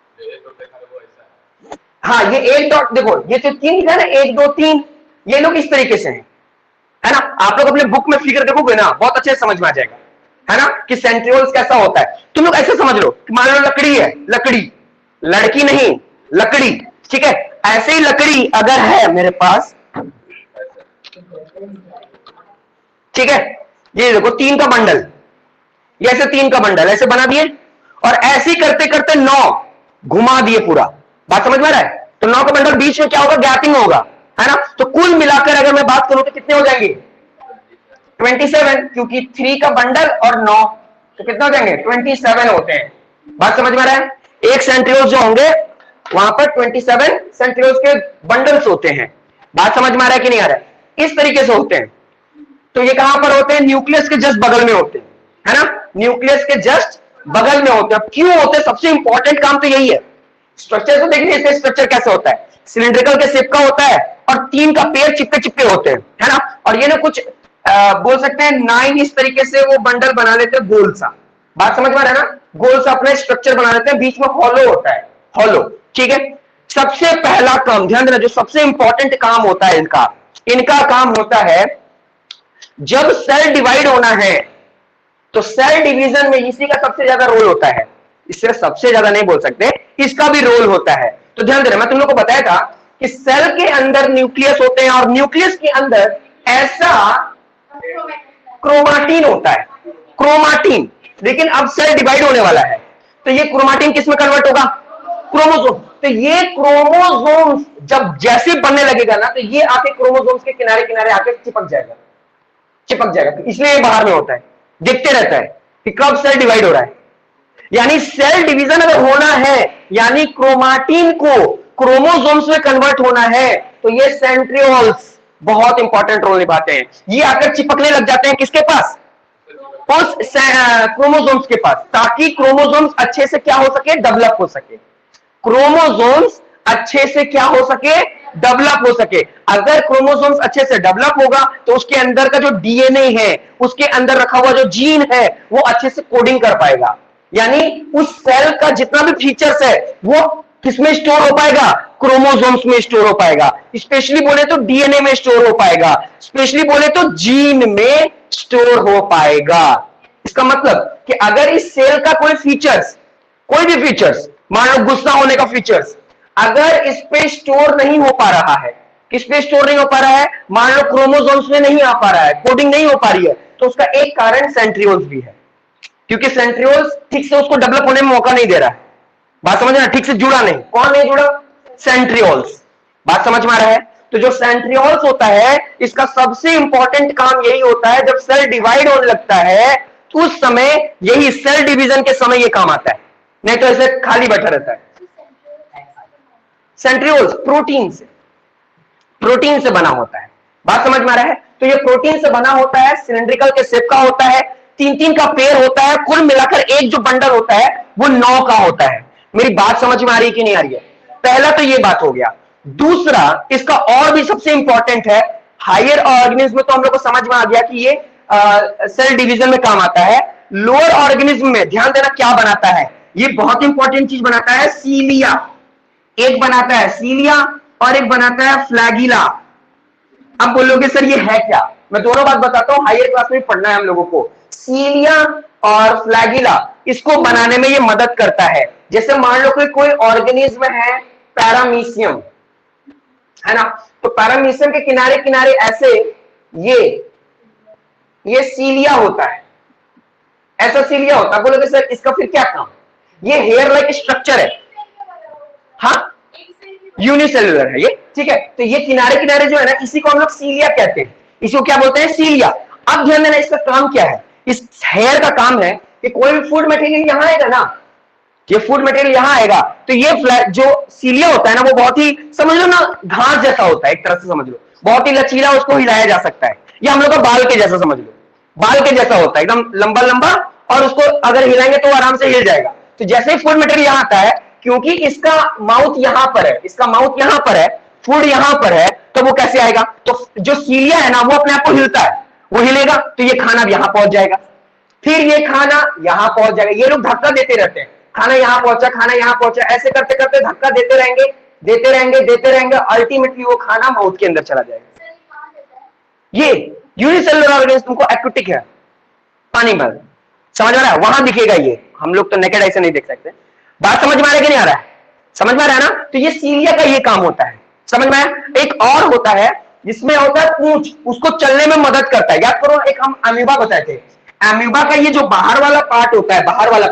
हाँ, ये एक डॉट देखो, ये जो 3 है ना, 1 2 3, ये लोग इस तरीके से हैं, है ना। आप लोग अपने बुक में फिगर देखोगे ना, बहुत अच्छे से समझ में आ जाएगा, है ना, कि सेंट्रियोल्स कैसा होता है। तुम लोग ऐसे समझ लो कि मान लो लकड़ी है, लकड़ी, लड़की नहीं, लकड़ी, ठीक है। ऐसे ही लकड़ी अगर है मेरे पास, ठीक है, ये देखो 3 का बंडल, ये ऐसे 3 का बंडल ऐसे बना दिए, और ऐसे ही करते करते 9 घुमा दिए पूरा। बात समझ में आ रहा है? तो 9 का बंडल बीच में क्या होगा, गैपिंग होगा, है ना। तो कुल मिलाकर अगर मैं बात करूं तो कितने हो जाएंगे, 27, क्योंकि 3 का बंडल और 9, तो कितना हो जाएंगे, 27 होते हैं। बात समझ में आ रहा है? एक सेंट्रियोल्स जो होंगे वहां पर 27 सेंट्रियोल्स के बंडल्स होते हैं। बात समझ में आ रहा है कि नहीं आ रहा है? इस तरीके से होते हैं। तो ये कहां पर होते हैं, न्यूक्लियस के जस्ट बगल में होते हैं, है ना, न्यूक्लियस के जस्ट बगल में होते हैं। क्यों होते हैं, सबसे इंपॉर्टेंट काम तो यही है। स्ट्रक्चर तो देखिए, इसका स्ट्रक्चर कैसे होता है, सिलिंड्रिकल के शेप का होता है और 3 का पेयर चिपके चिपके होते हैं, है ना। और ये ना कुछ बोल सकते हैं 9 इस तरीके से वो बंडल बना लेते हैं गोल सा। बात समझ में आ रहा है ना, गोल सा अपना स्ट्रक्चर बना लेते हैं, बीच में हॉलो होता है, हॉलो, ठीक है। सबसे पहला काम ध्यान देना, जो सबसे इंपॉर्टेंट काम होता है इनका काम होता है, जब सेल डिवाइड होना है तो सेल डिवीजन में इसी का सबसे ज्यादा रोल होता है। इससे सबसे ज्यादा नहीं बोल सकते, इसका भी रोल होता है। तो ध्यान देना, मैं तुम लोग को बताया था कि सेल के अंदर न्यूक्लियस होते हैं और न्यूक्लियस के अंदर ऐसा क्रोमाटिन होता है, क्रोमाटिन। लेकिन अब सेल डिवाइड होने वाला है तो ये क्रोमाटिन किस में कन्वर्ट होगा, क्रोमोसोम। तो ये क्रोमोसोम जब जैसे बनने लगेगा ना, तो ये आके क्रोमोसोम्स के किनारे किनारे आके चिपक जाएगा, तो इसलिए ये बाहर में होता है, देखते रहता है कि कब सेल डिवाइड हो रहा है। यानी सेल डिवीजन अगर होना है, यानी क्रोमाटिन को क्रोमोसोम्स में कन्वर्ट होना है, तो ये सेंट्रियोल्स बहुत इंपॉर्टेंट रोल निभाते हैं। ये आकर चिपकने लग जाते हैं किसके पास, उस क्रोमोसोम्स के पास, ताकि क्रोमोसोम्स अच्छे से क्या हो सके, डेवलप हो सके। क्रोमोसोम्स अच्छे से क्या हो सके, डेवलप हो सके। अगर क्रोमोसोम्स अच्छे से डेवलप होगा तो उसके अंदर का जो डीएनए है, उसके अंदर रखा हुआ जो जीन है, वो अच्छे से कोडिंग कर पाएगा। यानी उस सेल का जितना भी फीचर्स है वो किसमें स्टोर हो पाएगा, क्रोमोसोम्स में स्टोर हो पाएगा, स्पेशली बोले तो डीएनए में स्टोर हो पाएगा, स्पेशली बोले तो जीन में स्टोर हो पाएगा। इसका मतलब कि अगर इस सेल का कोई फीचर्स, कोई भी फीचर्स, मान लो गुस्सा होने का फीचर्स, अगर इस पे स्टोर नहीं हो पा रहा है, किस पे स्टोर नहीं हो पा रहा है, मान लो क्रोमोसोम्स में नहीं आ पा रहा है, कोडिंग नहीं हो पा रही है, तो उसका एक कारण सेंट्रियोल्स भी है, क्योंकि सेंट्रियोल्स ठीक से उसको डेवलप होने में मौका नहीं दे रहा है। बात समझ ना, ठीक से जुड़ा नहीं, कौन नहीं जुड़ा, सेंट्रियोल्स। बात समझ में आ रहा है? तो जो सेंट्रियोल्स होता है, इसका सबसे इंपॉर्टेंट काम यही होता है, जब सेल डिवाइड होने लगता है तो उस समय, यही सेल डिवीजन के समय ये काम आता है, नहीं तो ऐसे खाली बैठा रहता है। सेंट्रियोल्स प्रोटीन से बना होता है। बात समझ में आ रहा है? तो ये प्रोटीन से बना होता है, सिलिंड्रिकल के शेप का होता है, 3-3 का पेयर होता है, कुल मिलाकर एक जो बंडल होता है वो 9 का होता है। मेरी बात समझ में आ रही है कि नहीं आ रही है? पहला तो ये बात हो गया। दूसरा, इसका और भी सबसे इंपॉर्टेंट है, हायर ऑर्गेनिज्म में तो हम लोग को समझ में आ गया कि ये सेल डिवीजन में काम आता है। लोअर ऑर्गेनिज्म में ध्यान देना क्या बनाता है, ये बहुत इंपॉर्टेंट चीज बनाता है, सीलिया। एक बनाता है सीलिया और एक बनाता है फ्लैगिला। अब बोलोगे सर ये है क्या, मैं दोनों बात बताता हूं, हायर क्लास में पढ़ना है हम लोगों को। सीलिया और फ्लैगिला, इसको बनाने में ये मदद करता है। जैसे मान लो कोई ऑर्गेनिज्म है पैरामीशियम, है ना, तो पैरामीशियम के किनारे किनारे ऐसे ये सीलिया होता है, ऐसा सीलिया होता है। बोलोगे सर इसका फिर क्या काम, ये हेयर लाइक स्ट्रक्चर है, हाँ यूनिसेलुलर है ये, ठीक है। तो ये किनारे किनारे जो है ना, इसी को हम लोग सीलिया कहते हैं, इसको क्या बोलते हैं, सीलिया। अब ध्यान देना, इसका काम क्या है, इस हेयर का काम है कि कोई भी फूड मटेरियल यहां आएगा ना, ये फूड मटेरियल यहां आएगा, तो ये जो सीलिया होता है ना, वो बहुत ही, समझ लो ना, घास जैसा होता है, एक तरह से समझ लो, बहुत ही लचीला, उसको हिलाया जा सकता है। ये हम लोग का बाल के जैसा समझ लो, बाल के जैसा होता है, एकदम लंबा लंबा, और उसको अगर हिलाएंगे तो आराम से हिल जाएगा। तो जैसे ही फूड मटेरियल यहां आता है, क्योंकि इसका माउथ यहां पर है, इसका माउथ यहां पर है, फूड यहां पर है, तो वो कैसे आएगा, तो जो सीलिया है ना, वो अपने आप को हिलता है, वो हिलेगा तो ये खाना भी यहां पहुंच जाएगा, फिर ये खाना यहां पहुंच जाएगा। ये लोग धक्का देते रहते हैं, खाना यहां पहुंचा, खाना यहां पहुंचा, ऐसे करते करते धक्का देते रहेंगे, देते रहेंगे, देते रहेंगे, अल्टीमेटली वो खाना माउथ के अंदर चला जाएगा। ये यूनिसेलुलर ऑर्गेनिज्म को एक्वेटिक है, पानी में, समझ में आ रहा है, वहां दिखेगा ये, हम लोग तो नेकेड आई से नहीं देख सकते। बात समझ में आ रहा है कि नहीं आ रहा है, समझ में आ रहा है ना। तो ये सीलिया का ये काम होता है, समझ में आया। एक और होता है जिसमें होता है पूंछ, उसको चलने में मदद करता है। याद करो, एक हम अमीबा बताए थे, अमीबा का ये जो बाहर वाला पार्ट होता है, बाहर वाला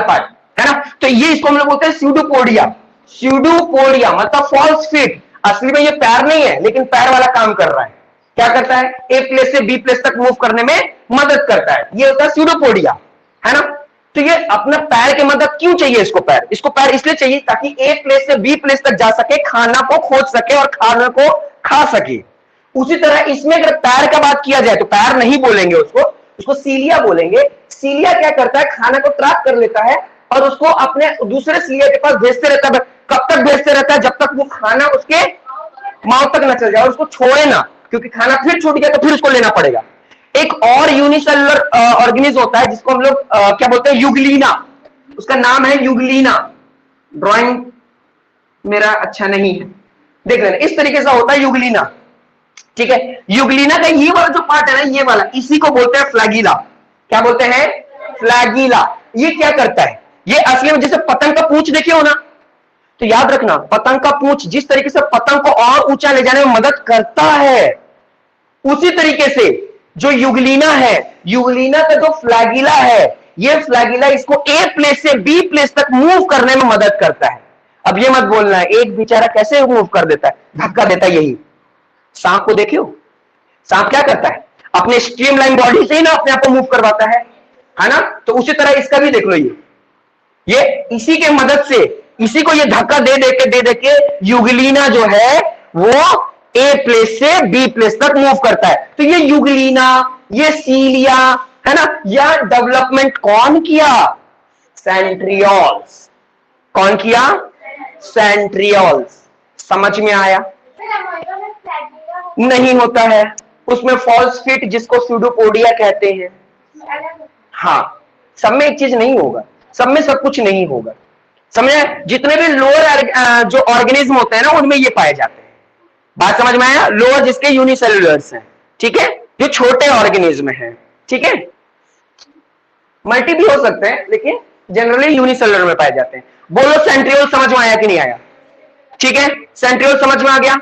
पार्ट है ना, तो ये इसको हम लोग बोलते हैं स्यूडोपोडिया। स्यूडोपोडिया मतलब फॉल्स फीट, असली में ये पैर नहीं है, लेकिन पैर वाला काम कर रहा है। क्या करता है, ए प्लेस से बी प्लेस तक मूव करने में मदद करता है, ये होता है स्यूडोपोडिया, है ना। तो ये अपना पैर की मदद क्यों चाहिए इसको, पैर इसलिए चाहिए ताकि ए प्लेस से बी प्लेस तक जा सके, खाना को खोज सके और खाना को खा सके। उसी तरह इसमें अगर पैर का बात किया जाए तो पैर नहीं बोलेंगे उसको सीलिया बोलेंगे। सीलिया क्या करता है, खाना को ट्रैक कर लेता है और उसको अपने दूसरे सीलिया के पास भेजते रहता है। कब तक भेजते रहता है, जब तक वो खाना उसके माउथ तक न चल जाए और उसको छोड़े ना, क्योंकि खाना फिर छूट गया तो फिर उसको लेना पड़ेगा। एक और यूनिसेलुलर ऑर्गेनिज्म होता है जिसको हम लोग क्या बोलते हैं, युगलीना, उसका नाम है युगलीना। ड्राइंग मेरा अच्छा नहीं है, देख लेना, इस तरीके से होता है युगलीना, ठीक है। युगलीना का ये वाला जो पार्ट है ना, ये वाला, इसी को बोलते हैं फ्लैगिला। क्या बोलते हैं, फ्लैगिला। ये क्या करता है, ये असली में जैसे पतंग का पूंछ देखे हो ना, तो याद रखना, पतंग का पूंछ जिस तरीके से पतंग को और ऊंचा ले जाने में मदद करता है, उसी तरीके से जो युगलीना है, युगलीना का जो फ्लैगिला है, ये फ्लैगिला इसको ए प्लेस से बी प्लेस तक मूव करने में मदद करता है। अब ये मत बोलना है एक बेचारा कैसे मूव कर देता है, धक्का देता है। यही सांप को देखियो, सांप क्या करता है, अपने स्ट्रीमलाइन बॉडी से ही ना अपने आप को मूव करवाता है ना। तो उसी तरह इसका भी देख लो, ये इसी के मदद से, इसी को ये धक्का दे दे के युगलीना जो है वो ए प्लेस से बी प्लेस तक मूव करता है। तो ये युगलीना, ये सीलिया, है ना, यह डेवलपमेंट कौन किया, सेंट्रियोल्स। कौन किया, सेंट्रियोल्स। समझ में आया, नहीं होता है उसमें फॉल्स फिट, जिसको स्यूडोपोडिया कहते हैं। हाँ, सब में एक चीज नहीं होगा, सब में सब कुछ नहीं होगा, समझे? जितने भी लोअर जो ऑर्गेनिज्म होते हैं ना उनमें ये पाए जाते हैं। बात समझ में आया? लोअर जिसके यूनिसेल्युलर्स हैं, ठीक है, जो छोटे ऑर्गेनिज्म हैं, ठीक है, मल्टी भी हो सकते हैं लेकिन जनरली यूनिसेलुलर में पाए जाते हैं। बोलो सेंट्रियोल समझ में आया कि नहीं आया? ठीक है, सेंट्रियोल समझ में आ गया।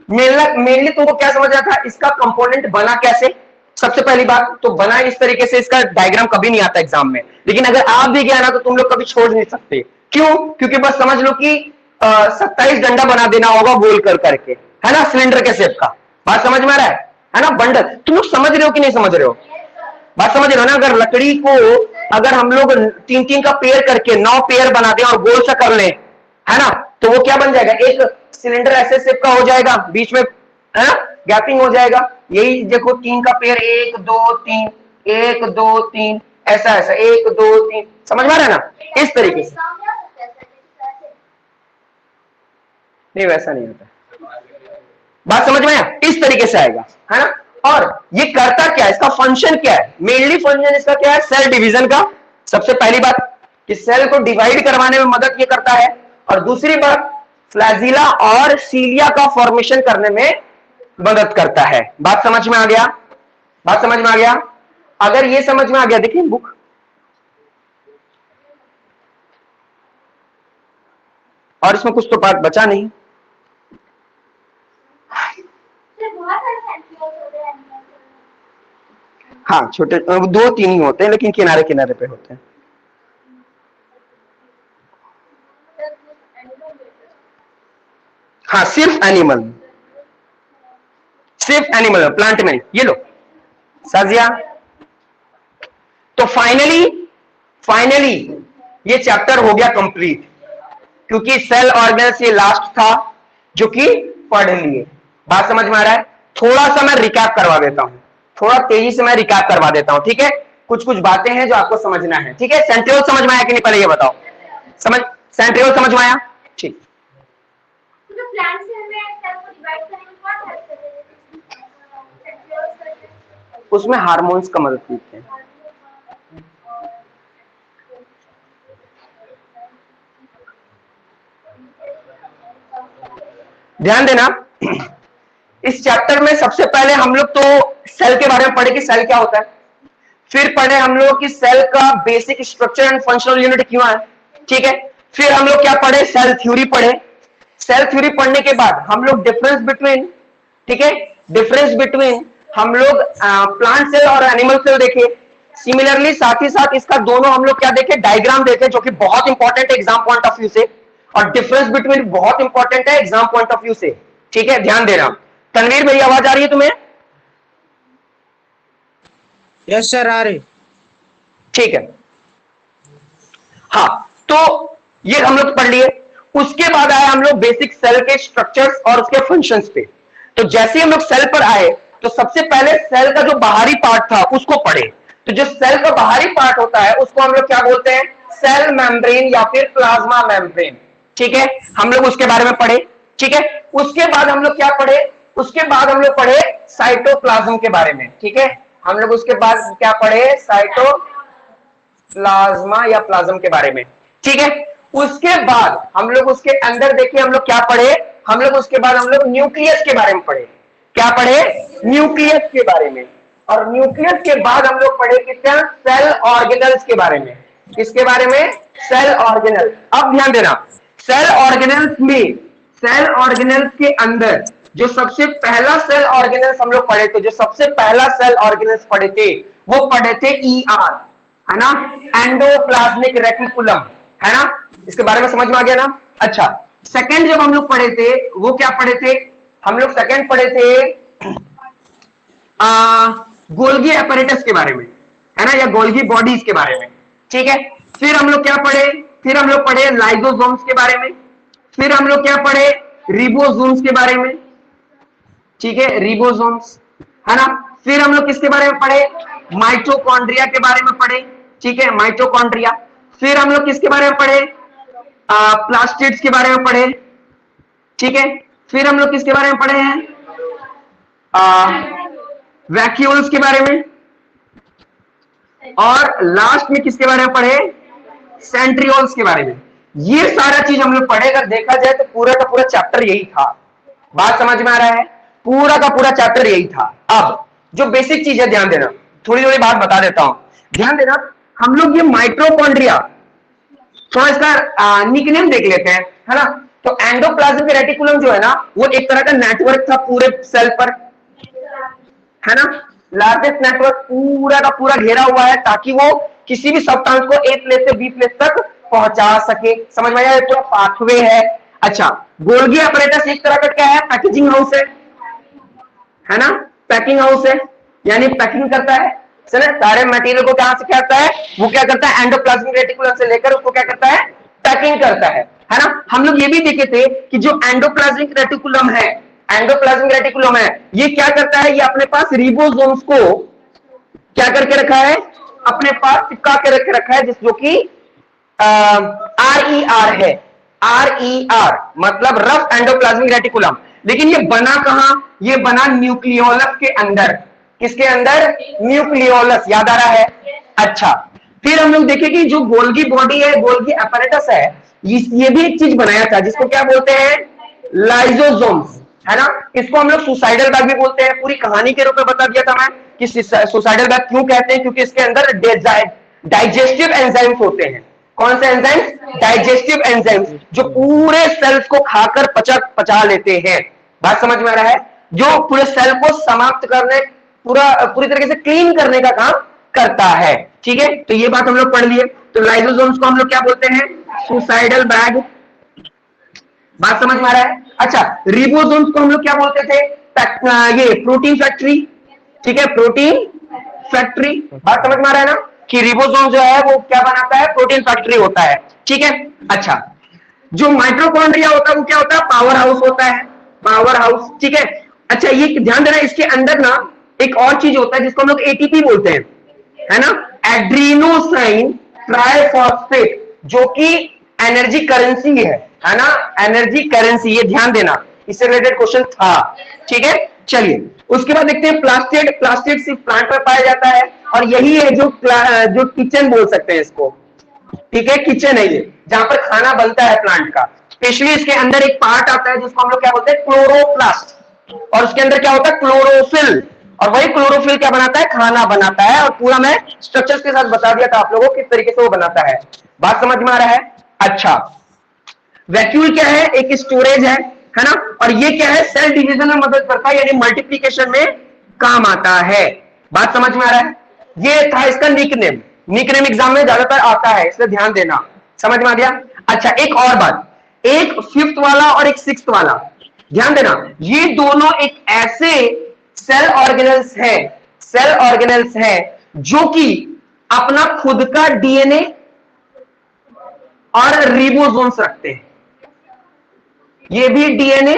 मेनली तुमको क्या समझ आया था, इसका कंपोनेंट बना कैसे? सबसे पहली बात तो बना इस तरीके से, इसका डायग्राम कभी नहीं आता एग्जाम में, लेकिन अगर आप भी गया ना तो तुम लोग कभी छोड़ नहीं सकते। क्यों? क्योंकि बस समझ लो कि 27 डंडा बना देना होगा गोल कर करके, है ना, सिलेंडर के शेप का। बात समझ में आ रहा है ना? बंडल तुम लोग समझ रहे हो कि नहीं समझ रहे हो? बात समझ रहे हो ना? अगर लकड़ी को अगर हम लोग 3-3 का पेयर करके 9 पेयर बना दें और गोल सा कर लें, है ना, तो वो क्या बन जाएगा, एक सिलेंडर ऐसे शेप का हो जाएगा, बीच में, है ना, गैपिंग हो जाएगा। यही देखो 3 का पेयर, 1 2 3, 1 2 3, ऐसा ऐसा 1 2 3, समझ में आ रहा है ना? इस तरीके से। नहीं वैसा नहीं होता, बात समझ में आया? इस तरीके से आएगा, है ना। और ये करता क्या है, इसका फंक्शन क्या है? मेनली फंक्शन इसका क्या है, सेल डिवीजन का। सबसे पहली बात कि सेल को डिवाइड करवाने में मदद ये करता है, और दूसरी बात फ्लैजिला और सीलिया का फॉर्मेशन करने में मदद करता है। बात समझ में आ गया? बात समझ में आ गया? अगर ये समझ में आ गया, देखिए बुक, और इसमें कुछ तो बात बचा नहीं। हाँ छोटे 2-3 ही होते हैं, लेकिन किनारे किनारे पे होते हैं। हाँ सिर्फ एनिमल, सिर्फ एनिमल, प्लांट में। ये लो साजिया। तो फाइनली ये चैप्टर हो गया कंप्लीट, क्योंकि सेल ऑर्गेन्स ये लास्ट था जो कि पढ़ लिए। बात समझ में आ रहा है? थोड़ा सा मैं रिकैप करवा देता हूं, थोड़ा तेजी से मैं रिकैप करवा देता हूं, ठीक है। कुछ कुछ बातें हैं जो आपको समझना है, ठीक है। सेंट्रियोल समझ में आया कि नहीं, पहले ये बताओ। समझ, सेंट्रियोल समझ में आया? ठीक। उसमें हार्मोन्स का मदद मिलते हैं। ध्यान देना, इस चैप्टर में सबसे पहले हम लोग तो सेल के बारे में पढ़े कि सेल क्या होता है, फिर पढ़े हम लोग कि सेल का basic structure and functional unit क्यों है, ठीक है। फिर हम लोग क्या पढ़े, सेल थ्योरी पढ़े। सेल थ्योरी पढ़ने के बाद हम लोग डिफरेंस बिटवीन, ठीक है, डिफरेंस बिटवीन हम लोग प्लांट सेल और एनिमल सेल देखे। सिमिलरली साथ ही साथ इसका दोनों हम लोग क्या देखे, डायग्राम देखे, जो कि बहुत इंपॉर्टेंट है एग्जाम पॉइंट ऑफ व्यू से, और डिफरेंस बिटवीन बहुत इंपॉर्टेंट है एग्जाम पॉइंट ऑफ व्यू से, ठीक है। ध्यान देना। तनवीर मेरी आवाज आ रही है तुम्हें? यस सर आ रही। ठीक है, हाँ, तो ये हम लोग पढ़ लिए। उसके बाद आए हम लोग बेसिक सेल के स्ट्रक्चर्स और उसके फंक्शंस पे। तो जैसे हम लोग सेल पर आए तो सबसे पहले सेल का जो बाहरी पार्ट था उसको पढ़े। तो जो सेल का बाहरी पार्ट होता है उसको हम लोग क्या बोलते हैं, सेल मेम्ब्रेन या फिर प्लाज्मा मेम्ब्रेन, ठीक है। हम लोग उसके बारे में पढ़े, ठीक है। उसके बाद हम लोग क्या पढ़े, उसके बाद हम लोग पढ़े साइटोप्लाज्म के बारे में, ठीक है। हम लोग उसके बाद क्या पढ़े, साइटोप्लाज्मा या प्लाज्म के बारे में, ठीक है। उसके बाद हम लोग उसके अंदर देखिए हम लोग क्या पढ़े, हम लोग उसके बाद हम लोग न्यूक्लियस के बारे में पढ़े। क्या पढ़े, न्यूक्लियस के बारे में। और न्यूक्लियस के बाद हम लोग पढ़े कितना, सेल ऑर्गेनल्स के बारे में। किसके बारे में, सेल ऑर्गेनल। अब ध्यान देना, सेल ऑर्गेनल्स में, सेल ऑर्गेनल्स के अंदर जो सबसे पहला सेल ऑर्गेनल्स हम लोग पढ़े थे, जो सबसे पहला सेल ऑर्गेनल्स पढ़े थे वो पढ़े थे ER, है ना, एंडोप्लाज्मिक रेटिकुलम, है ना। इसके बारे में समझ में आ गया ना। अच्छा, सेकंड जब हम लोग पढ़े थे वो क्या पढ़े थे, हम लोग सेकंड पढ़े थे गोल्गी एपरेटस के बारे में, है ना, या गोल्गी बॉडीज के बारे में, ठीक है। फिर हम लोग क्या पढ़े, फिर हम लोग पढ़े लाइसोसोम्स के बारे में। फिर हम लोग क्या पढ़े, रिबोसोम्स के बारे में, ठीक है, रिबोसोम्स, है ना। फिर हम लोग किसके बारे में पढ़े, माइटोकॉन्ड्रिया के बारे में पढ़े, ठीक है, माइटोकॉन्ड्रिया। फिर हम लोग किसके बारे में पढ़े, प्लास्टिड्स के बारे में पढ़े, ठीक है। फिर हम लोग किसके बारे में पढ़े हैं, वैक्यूल्स के बारे में। और लास्ट में किसके बारे में पढ़े, सेंट्रियोल्स के बारे में। ये सारा चीज हम लोग पढ़े, अगर देखा जाए तो पूरा का पूरा चैप्टर यही था। बात समझ में आ रहा है? पूरा का पूरा चैप्टर यही था। अब जो बेसिक चीज है ध्यान देना, थोड़ी थोड़ी बात बता देता हूं, ध्यान देना। हम लोग ये माइटोकॉन्ड्रिया, थोड़ा इसका निकनेम देख लेते हैं, है ना। तो एंडोप्लाज्मिक रेटिकुलम जो है ना, वो एक तरह का नेटवर्क था पूरे सेल पर, है ना। लार्जेस्ट नेटवर्क पूरा का पूरा घेरा हुआ है ताकि वो किसी भी सब्सटेंस को ए प्लेस से बी प्लेस तक पहुंचा सके। समझ में आया? पूरा पाथवे है। अच्छा, गोल्गी अपरेटस एक तरह का क्या है? पैकेजिंग हाउस है ना। पैकिंग हाउस है, यानी पैकिंग करता है सारे मटेरियल को। कहां से क्या करता है? वो क्या करता है? एंडोप्लाज्मिक रेटिकुलम से लेकर उसको क्या करता है? पैकिंग करता है ना। हम लोग ये भी देखे थे कि जो एंडोप्लाज्मिक रेटिकुलम है, एंडोप्लाज्मिक रेटिकुलम है, ये क्या करता है? ये अपने पास रिबोसोम्स को क्या करके रखा है? अपने पास चिपका के रखा है, जो कि RER है। RER मतलब रफ एंडोप्लाज्मिक रेटिकुलम। लेकिन ये बना कहां? ये बना न्यूक्लियोलस के अंदर। किसके अंदर? न्यूक्लियोलस। याद आ रहा है? अच्छा, फिर हम लोग देखें कि जो गोल्गी बॉडी है, गोल्गी अपैरेटस है, ये भी एक चीज बनाया था जिसको क्या बोलते हैं? लाइजोसोम्स, है ना। इसको हम लोग सुसाइडल बैग भी बोलते हैं। पूरी कहानी के रूप में बता दिया था मैं कि सुसाइडल बैग क्यों कहते हैं, क्योंकि इसके अंदर डाइजेस्टिव एंजाइम्स होते हैं। कौन से एंजाइम्स? डाइजेस्टिव एंजाइम्स, जो पूरे सेल्स को खाकर पचा लेते हैं। बात समझ में आ रहा है? जो पूरे सेल को समाप्त करने, पूरी तरीके से क्लीन करने का काम करता है। ठीक है, तो ये बात हम लोग पढ़ लिए। तो लाइसोसोम्स को हम लोग क्या बोलते हैं? Suicidal bag. बात समझ में आ रहा है? अच्छा, रिबोसोम्स को हम लोग क्या बोलते थे? ये प्रोटीन फैक्ट्री। ठीक है, प्रोटीन फैक्ट्री। बात समझ में आ रहा है ना कि रिबोसोम जो है वो क्या बनाता है? प्रोटीन फैक्ट्री होता है। ठीक है। अच्छा, जो माइटोकॉन्ड्रिया होता है वो क्या होता है? पावर हाउस होता है। Power house. ठीक है। अच्छा, ये ध्यान देना, इसके अंदर ना एक और चीज होता है जिसको हम लोग एटीपी बोलते हैं, है ना। एड्रीनोसाइन ट्राइफॉस्फेट, जो कि एनर्जी करेंसी है ना। एनर्जी करेंसी, ये ध्यान देना, इससे रिलेटेड क्वेश्चन था। ठीक है, चलिए उसके बाद देखते हैं प्लास्टिड। प्लास्टिड सिर्फ प्लांट पर पाया जाता है, और यही है जो किचन बोल सकते हैं इसको। ठीक है, किचन है ये, जहां पर खाना बनता है प्लांट का। स्पेशली इसके अंदर एक पार्ट आता है जिसको हम लोग क्या बोलते हैं? क्लोरोप्लास्ट। और उसके अंदर क्या होता है? क्लोरोफिल। और वही क्लोरोफिल क्या बनाता है? खाना बनाता है। और पूरा मैं स्ट्रक्चर्स के साथ बता दिया था आप लोगों को किस तरीके से वो बनाता है। बात समझ में आ रहा है? अच्छा, वैक्यूल क्या है? एक स्टोरेज है ना। और ये क्या है? सेल डिवीजन में मदद करता है, यानी मल्टीप्लीकेशन में काम आता है। बात समझ में आ रहा है? ये था इसका निकनेम। निकनेम एग्जाम में ज्यादातर आता है, इसलिए ध्यान देना। समझ में आ गया? अच्छा, एक और बात, एक 5th वाला और एक 6th वाला, ध्यान देना। ये दोनों एक ऐसे सेल ऑर्गेनेल्स हैं, सेल ऑर्गेनेल्स हैं जो कि अपना खुद का डीएनए और रिबोसोम्स रखते हैं। ये भी डीएनए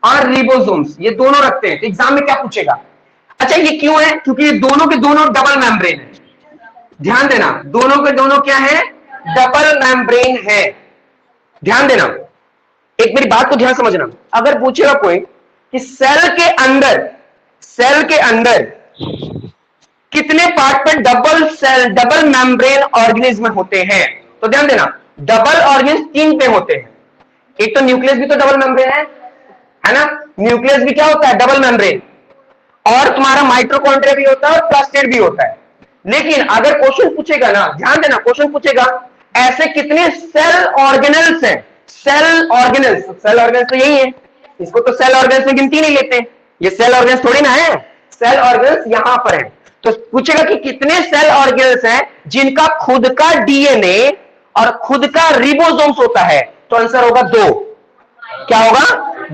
और रिबोसोम्स, ये दोनों रखते हैं। तो एग्जाम में क्या पूछेगा? अच्छा, ये क्यों है? क्योंकि ये दोनों के दोनों डबल मेम्ब्रेन है। ध्यान देना, दोनों के दोनों क्या है? डबल मेम्ब्रेन है। ध्यान देना, एक मेरी बात को ध्यान समझना। अगर पूछेगा कोई कि सेल के अंदर कितने पार्ट पर डबल मेम्ब्रेन ऑर्गेनिज्म होते हैं, तो ध्यान देना, डबल ऑर्गेनिज्म 3 पे होते हैं। एक तो न्यूक्लियस भी तो डबल मेम्ब्रेन है ना। न्यूक्लियस भी क्या होता है? Double membrane. और तुम्हारा माइटोकॉन्ड्रिया भी होता है और प्लास्टिड भी होता है। लेकिन अगर क्वेश्चन पूछेगा ना, ध्यान देना, क्वेश्चन पूछेगा ऐसे कितने सेल ऑर्गेनल्स हैं? सेल ऑर्गेनल्स तो यही है, इसको तो सेल ऑर्गेनल्स में गिनती नहीं लेते। ये सेल ऑर्गेनल्स थोड़ी ना है, सेल ऑर्गेनल्स यहां पर है। तो पूछेगा कि कितने सेल ऑर्गेनल्स हैं जिनका खुद का डीएनए और खुद का रिबोसोम्स होता है, तो आंसर होगा 2। क्या होगा?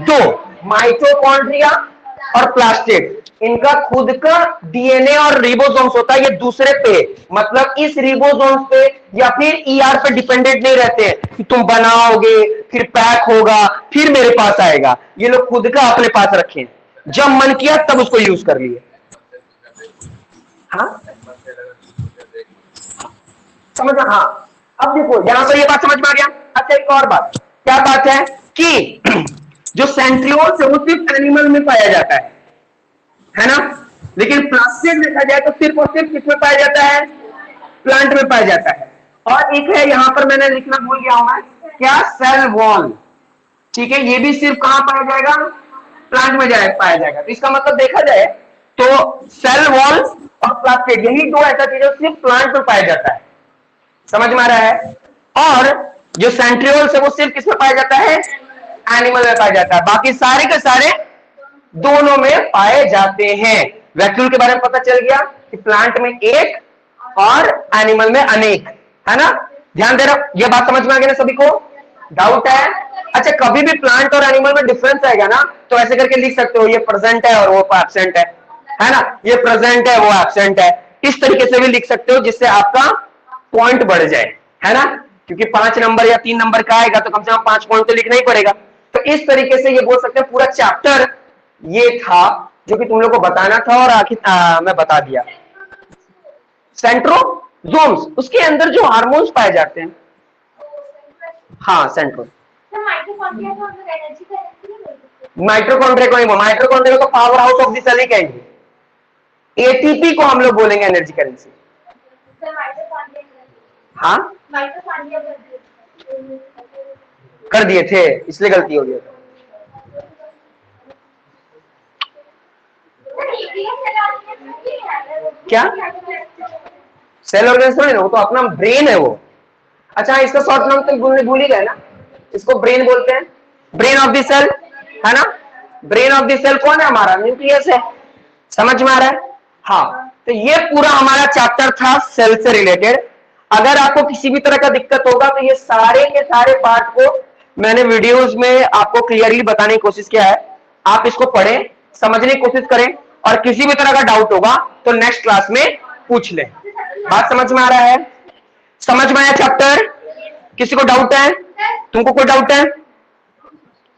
2। माइटोकॉन्ड्रिया और प्लास्टिड, इनका खुद का डीएनए और रिबोसोम्स होता है। ये दूसरे पे, मतलब इस रिबोसोम्स पे या फिर ईआर पे डिपेंडेंट नहीं रहते हैं कि तुम बनाओगे फिर पैक होगा फिर मेरे पास आएगा। ये लोग खुद का अपने पास रखे, जब मन किया तब उसको यूज कर लिए। हाँ, समझ में? हाँ, अब देखो यहां पर ये बात समझ में आ गया। अच्छा, एक और बात, क्या बात है कि जो सेंट्रियोल्स है वो सिर्फ एनिमल में पाया जाता है ना। लेकिन प्लास्टिड देखा जाए तो सिर्फ और सिर्फ किसमें पाया जाता है? प्लांट में पाया जाता है। और एक है यहां पर मैंने लिखना भूल गया हूं मैं, क्या, सेल वॉल। ठीक है, ये भी सिर्फ कहां पाया जाएगा, प्लांट में पाया जाएगा। तो इसका मतलब देखा जाए तो सेल वॉल और प्लास्टिड यही दो ऐसा चीज है सिर्फ प्लांट में पाया जाता है, समझ में आ रहा है। और जो सेंट्रियोल्स है वो सिर्फ किसमें पाया जाता है, एनिमल में पाया जाता है, बाकी सारे के सारे दोनों में पाए जाते हैं। वैक्यूल के बारे में पता चल गया कि प्लांट में एक और एनिमल में अनेक, है ना। ध्यान दे रहा, यह बात समझ में आ गई ना सभी को, डाउट है? अच्छा, कभी भी प्लांट और एनिमल में डिफरेंस आएगा ना तो ऐसे करके लिख सकते हो, ये प्रेजेंट है और वो एब्सेंट है ना, ये प्रेजेंट है वो एब्सेंट है, इस तरीके से भी लिख सकते हो जिससे आपका पॉइंट बढ़ जाए, है ना। क्योंकि 5 नंबर या 3 नंबर का आएगा तो कम से कम 5 पॉइंट तो लिखना ही पड़ेगा। तो इस तरीके से ये बोल सकते हैं पूरा चैप्टर ये था जो कि तुम लोग को बताना था और आखिर मैं बता दिया। सेंट्रोसोम्स, उसके अंदर जो हार्मोन्स पाए जाते हैं, हाँ सेंट्रो, माइटोकॉन्ड्रिया को नहीं, माइटोकॉन्ड्रिया को तो power house of the cell ही कहेंगे, एटीपी को हम लोग बोलेंगे एनर्जी करेंसी। हाँ कर दिए थे इसलिए गलती हो गई। क्या सेल ऑर्गेनाइज थोड़ी ना, वो तो अपना ब्रेन है वो। अच्छा, इसका शॉर्ट नाम तो भूल ही गए ना, इसको ब्रेन बोलते हैं, ब्रेन ऑफ द सेल, है ना। ब्रेन ऑफ द सेल कौन है, हमारा न्यूक्लियस है, समझ में आ रहा है। हाँ, तो ये पूरा हमारा चैप्टर था सेल से रिलेटेड। अगर आपको किसी भी तरह का दिक्कत होगा तो ये सारे के सारे पार्ट को मैंने वीडियोस में आपको क्लियरली बताने की कोशिश किया है, आप इसको पढ़ें, समझने की कोशिश करें, और किसी भी तरह का डाउट होगा तो नेक्स्ट क्लास में पूछ लें। बात समझ में आ रहा है, समझ में आया चैप्टर? किसी को डाउट है? तुमको कोई डाउट है?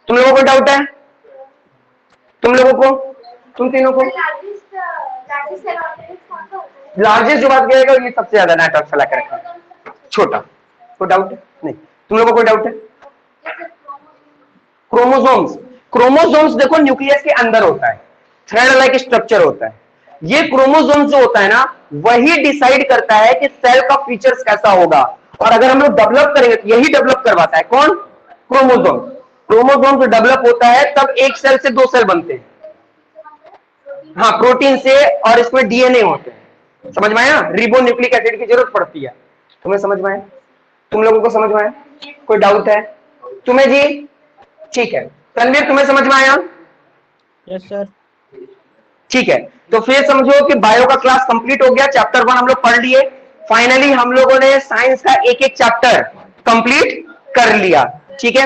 तुम लोगों को डाउट है? तुम लोगों को, तुम तीनों को? लार्जेस्ट जो बात करेगा ये सबसे ज्यादा नेटवर्क फैला कर रखा है, छोटा। कोई डाउट है? नहीं। तुम लोगों को कोई डाउट है? क्रोमोसोम्स, क्रोमोसोम्स देखो न्यूक्लियस के अंदर होता है, थ्रेड लाइक स्ट्रक्चर होता है। ये क्रोमोसोम्स जो होता है ना वही डिसाइड करता है कि सेल का फीचर्स कैसा होगा, और अगर हम लोग डेवलप करेंगे तो यही डेवलप करवाता है कौन, क्रोमोसोम। क्रोमोसोम जो डेवलप होता है तब एक सेल से 2 सेल बनते हैं, हाँ प्रोटीन से, और इसमें डीएनए होते हैं, समझ में आया। रिबोन्यूक्लिक एसिड की जरूरत पड़ती है, तुम्हें समझ में आया? तुम लोगों को समझ में आया? कोई डाउट है तुम्हें जी? ठीक है, तनवीर तुम्हें समझ में आया? Yes sir. ठीक है, तो फिर समझो कि बायो का क्लास कंप्लीट हो गया, चैप्टर 1 हम लोग पढ़ लिए। फाइनली हम लोगों ने साइंस का एक एक चैप्टर कंप्लीट कर लिया, ठीक है।